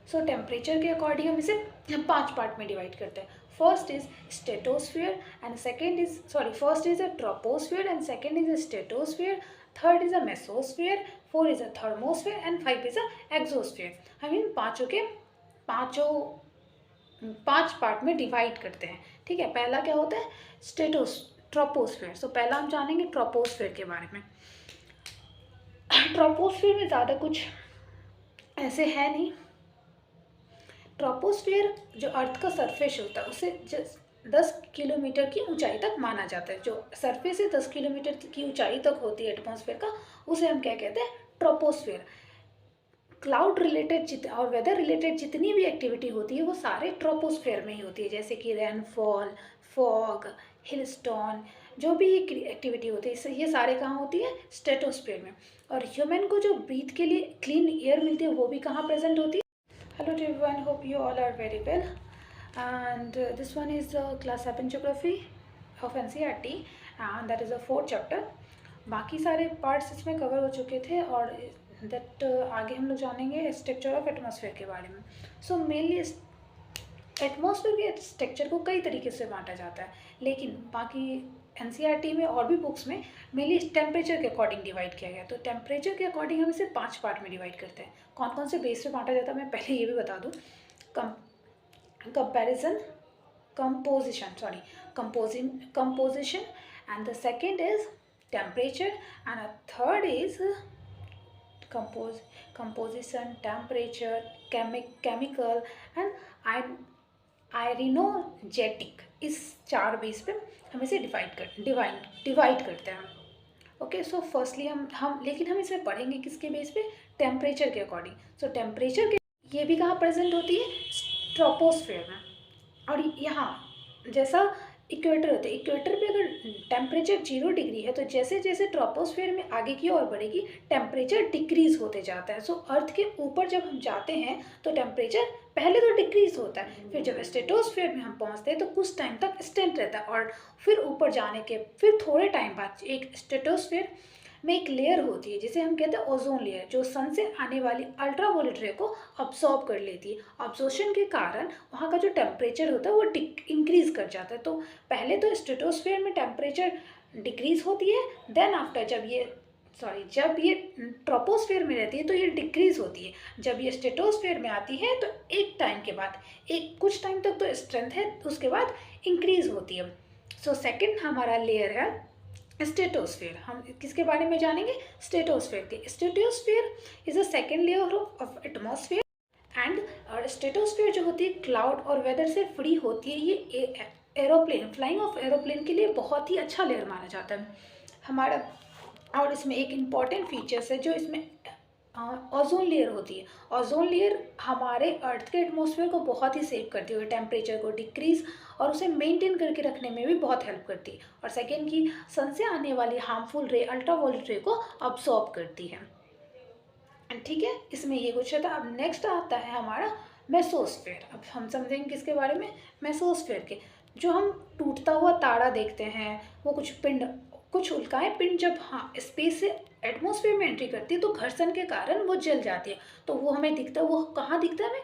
सो temperature के according हम इसे 5 पार्ट में डिवाइड करते हैं. First is stratosphere and second is first is a troposphere and second is a stratosphere, third is a mesosphere, four is a thermosphere and five is a exosphere. हम इन पाँचों के पाँचों 5 part में divide करते हैं. ठीक है, पहला क्या होता है ट्रोपोस्फीयर. सो पहला हम जानेंगे ट्रोपोस्फीयर के बारे में. ट्रोपोस्फीयर में ज़्यादा कुछ ऐसे है नहीं. ट्रोपोस्फीयर जो अर्थ का सरफेस होता है उसे 10 किलोमीटर की ऊंचाई तक माना जाता है. जो सरफेस से 10 किलोमीटर की ऊंचाई तक होती है एटमॉस्फेयर का, उसे हम क्या कहते हैं, ट्रोपोस्फीयर. क्लाउड रिलेटेड और वेदर रिलेटेड जितनी भी एक्टिविटी होती है वो सारे ट्रोपोस्फेयर में ही होती है. जैसे कि रेनफॉल, फॉग, हिल स्टॉर्म, जो भी एक्टिविटी होती है ये सारे कहाँ होती है, स्ट्रेटोस्फेयर में. और ह्यूमन को जो ब्रीथ के लिए क्लीन एयर मिलती है वो भी कहाँ प्रेजेंट होती है. Hello to everyone, hope you all are very well. And this one is class 7 geography of NCERT and that is a 4th chapter. बाकी सारे पार्ट्स इसमें कवर हो चुके थे और दैट आगे हम लोग जानेंगे स्ट्रक्चर ऑफ एटमॉस्फेयर के बारे में. सो मेनली एटमॉस्फेयर के स्ट्रक्चर को कई तरीके से बांटा जाता है, लेकिन बाकी एनसीईआरटी में और भी बुक्स में मेनली टेम्परेचर के अकॉर्डिंग डिवाइड किया गया. तो टेम्परेचर के अकॉर्डिंग हम इसे 5 पार्ट में डिवाइड करते हैं. कौन कौन से बेस पे बांटा जाता है मैं पहले ये भी बता दूँ. Comparison, composition and the second is temperature and a third is composition, temperature, chemical and आयरिनोजेटिक. इस 4 बेस पे हम इसे डिवाइड करते हैं. ओके, सो फर्स्टली लेकिन हम इसमें पढ़ेंगे किसके बेस पे, टेम्परेचर के अकॉर्डिंग. सो टेम्परेचर के ये भी कहाँ प्रेजेंट होती है, ट्रोपोस्फेयर में. और यहाँ जैसा इक्वेटर होता है, इक्वेटर पे अगर टेम्परेचर 0 डिग्री है तो जैसे जैसे ट्रोपोस्फेयर में आगे की ओर बढ़ेगी टेम्परेचर डिक्रीज होते जाता है. सो अर्थ के ऊपर जब हम जाते हैं तो टेम्परेचर पहले तो डिक्रीज होता है, फिर जब स्ट्रेटोस्फेयर में हम पहुंचते हैं तो कुछ टाइम तक स्टेंट रहता है और फिर ऊपर जाने के फिर थोड़े टाइम बाद एक स्ट्रेटोस्फेयर में एक लेयर होती है जिसे हम कहते हैं ओजोन लेयर, जो सन से आने वाली अल्ट्रावायलेट रे को अब्सॉर्ब कर लेती है. अब्जॉर्प्शन के कारण वहाँ का जो टेम्परेचर होता है वो इंक्रीज कर जाता है. तो पहले तो स्ट्रेटोस्फेयर में टेम्परेचर डिक्रीज होती है, देन आफ्टर जब ये ट्रोपोस्फेयर में रहती है तो ये डिक्रीज होती है. जब ये स्ट्रेटोस्फेयर में आती है तो एक टाइम के बाद कुछ टाइम तक तो स्ट्रेंथ है, उसके बाद इंक्रीज होती है. सो सेकेंड हमारा लेयर है स्ट्रेटोस्फेयर. हम किसके बारे में जानेंगे, स्ट्रेटोस्फेयर के. Stratosphere is a second layer of atmosphere and stratosphere जो होती है क्लाउड और वेदर से फ्री होती है. ये एरोप्लेन, फ्लाइंग ऑफ एरोप्लेन के लिए बहुत ही अच्छा लेयर माना जाता है हमारा. और इसमें एक इम्पॉर्टेंट फीचर्स है जो इसमें ओजोन लेयर होती है. ओजोन लेयर हमारे अर्थ के एटमॉस्फेयर को बहुत ही सेव करती है, टेम्परेचर को डिक्रीज और उसे मेंटेन करके रखने में भी बहुत हेल्प करती है. और सेकेंड की सन से आने वाली हार्मफुल रे, अल्ट्रावायलेट रे को अब्सॉर्ब करती है. ठीक है, इसमें ये कुछ रहता है. अब नेक्स्ट आता है हमारा मेसोस्फेयर. अब हम समझेंगे किसके बारे में, मेसोस्फेयर के. जो हम टूटता हुआ तारा देखते हैं, वो कुछ उल्काएं पिंड जब स्पेस से एटमॉस्फेयर में एंट्री करती है तो घर्षण के कारण वो जल जाती है. तो वो हमें दिखता है, वो कहाँ दिखता है हमें,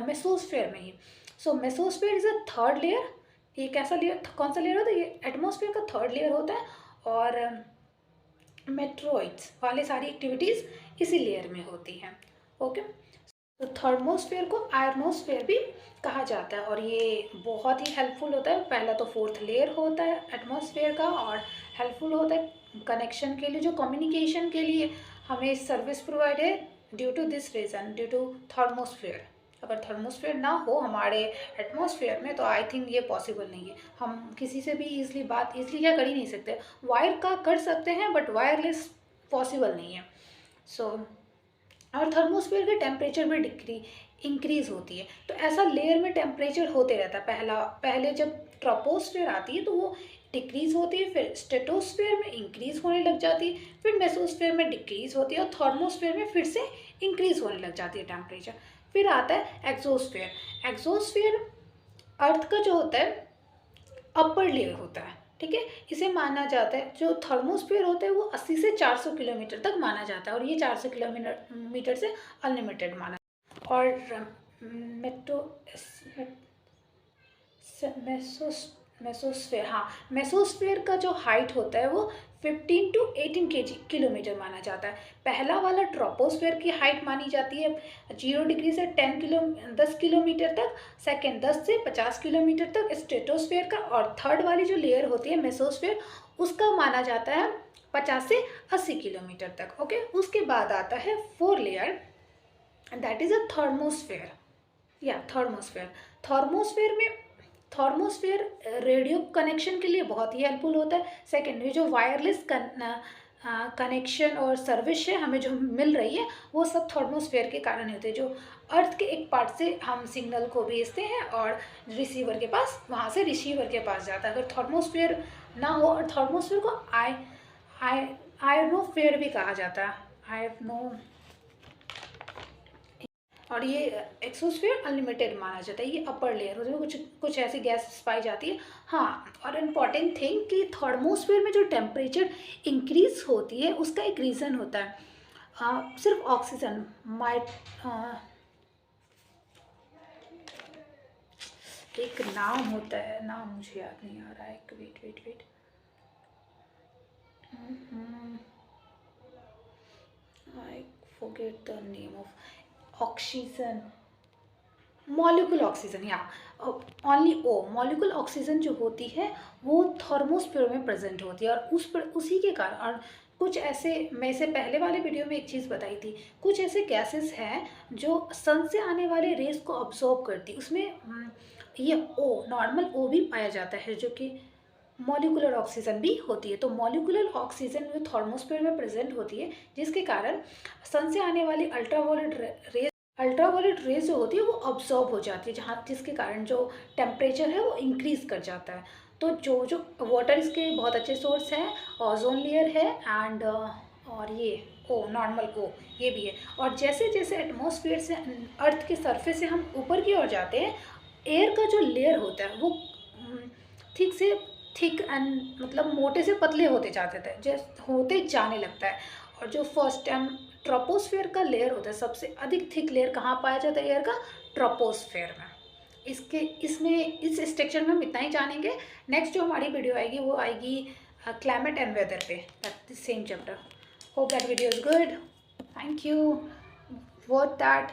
मेसोस्फेयर में ही. So mesosphere is a third layer. ये कैसा लेयर, कौन सा लेयर होता है, ये एटमॉस्फेयर का थर्ड लेयर होता है. और मेट्रोइड्स वाले सारी एक्टिविटीज़ इसी लेयर में होती हैं. ओके, तो थर्मोस्फेयर को आयरनोस्फेयर भी कहा जाता है और ये बहुत ही हेल्पफुल होता है. पहला तो 4th लेयर होता है एटमॉस्फेयर का और हेल्पफुल होता है कनेक्शन के लिए, जो कम्युनिकेशन के लिए हमें सर्विस प्रोवाइड है due to this reason, due to thermosphere. अगर थर्मोस्फेयर ना हो हमारे एटमॉस्फेयर में तो आई थिंक ये पॉसिबल नहीं है. हम किसी से भी ईजिली क्या कर ही नहीं सकते. वायर का कर सकते हैं बट वायरलेस पॉसिबल नहीं है. सो और थर्मोस्फेयर के टेम्परेचर में इंक्रीज होती है. तो ऐसा लेयर में टेम्परेचर होते रहता है. पहले जब ट्रोपोस्फेयर आती है तो वो डिक्रीज होती है, फिर स्ट्रेटोस्फेयर में इंक्रीज होने लग जाती है, फिर मेसोस्फेयर में डिक्रीज होती है और थर्मोस्फेयर में फिर से इंक्रीज होने लग जाती है टेम्परेचर. फिर आता है एक्सोस्फेयर. एक्सोस्फेयर अर्थ का जो होता है अपर लेयर होता है. ठीक है, इसे माना जाता है, जो थर्मोस्फेयर होता है वो 80 से 400 किलोमीटर तक माना जाता है और ये 400 किलोमीटर से अनलिमिटेड माना. और मेट्रो मेसोस्फेयर, हाँ, मेसोस्फेयर का जो हाइट होता है वो 15 to 18 किलोमीटर माना जाता है। पहला वाला ट्रोपोस्फेयर की हाइट मानी जाती है 0 डिग्री से 10 किलोमीटर तक, सेकेंड 10 से 50 किलोमीटर तक स्ट्रेटोस्फेयर का, और थर्ड वाली जो लेयर होती है मेसोस्फेयर, उसका माना जाता है 50 से 80 किलोमीटर तक। ओके, उसके बाद आता है 4 layer, that is a thermosphere, या थर्मोस्फेयर। थर्मोस्फेयर में, थर्मोस्फेयर रेडियो कनेक्शन के लिए बहुत ही हेल्पफुल होता है। सेकेंड, ये जो वायरलेस कनेक्शन और सर्विस है हमें जो मिल रही है, वो सब थर्मोस्फेयर के कारण होते हैं। जो अर्थ के एक पार्ट से हम सिग्नल को भेजते हैं और रिसीवर के पास, वहाँ से रिसीवर के पास जाता है। अगर थर्मोस्फेयर ना हो, और थर्मोस्फेयर को आई आयरनोस्फेयर भी कहा जाता है, आयरनो। और ये एक्सोस्फेयर अनलिमिटेड माना जाता है, ये अपर लेयर, उसमें कुछ कुछ ऐसी गैस पाई जाती है। हाँ, और इम्पॉर्टेंट थिंग कि थर्मोस्फेयर में जो टेम्परेचर इंक्रीज होती है उसका एक रीज़न होता है, सिर्फ ऑक्सीजन एक नाम होता है, नाम मुझे याद नहीं आ रहा है, wait wait wait, I forget the name of oxygen, molecule oxygen, या ओनली ओ, मॉलिक्यूल ऑक्सीजन जो होती है वो थर्मोस्फीयर में प्रेजेंट होती है। और उसी के कारण, और कुछ ऐसे, मैं इसे पहले वाले वीडियो में एक चीज़ बताई थी, कुछ ऐसे गैसेस हैं जो सन से आने वाले रेज को अब्सॉर्ब करती, उसमें ये ओ, नॉर्मल ओ भी पाया जाता है, जो कि मॉलिकुलर ऑक्सीजन भी होती है। तो मॉलिकुलर ऑक्सीजन जो थर्मोस्फीयर में प्रेजेंट होती है, जिसके कारण सन से आने वाली अल्ट्रावायलेट रेज जो होती है वो अब्सॉर्ब हो जाती है, जहाँ जिसके कारण जो टेम्परेचर है वो इंक्रीज कर जाता है। तो जो जो वाटर इसके बहुत अच्छे सोर्स हैं, ओजोन लेयर है, एंड और ये ओ, नॉर्मल ओ, ये भी है। और जैसे जैसे एटमॉस्फेयर से, अर्थ के सरफेस से हम ऊपर की ओर जाते हैं, एयर का जो लेयर होता है वो थिक से थिक एंड, मतलब मोटे से पतले होते जाते थे, जैसे होते जाने लगता है। और जो फर्स्ट टाइम ट्रोपोस्फेयर का लेयर होता है, सबसे अधिक थिक लेयर कहाँ पाया जाता है एयर का? ट्रोपोस्फेयर में। इसके इसमें इस स्ट्रक्चर में हम इतना ही जानेंगे। नेक्स्ट जो हमारी वीडियो आएगी वो आएगी क्लाइमेट एंड वेदर पे, that same chapter. Hope that video is good, thank you, watch that.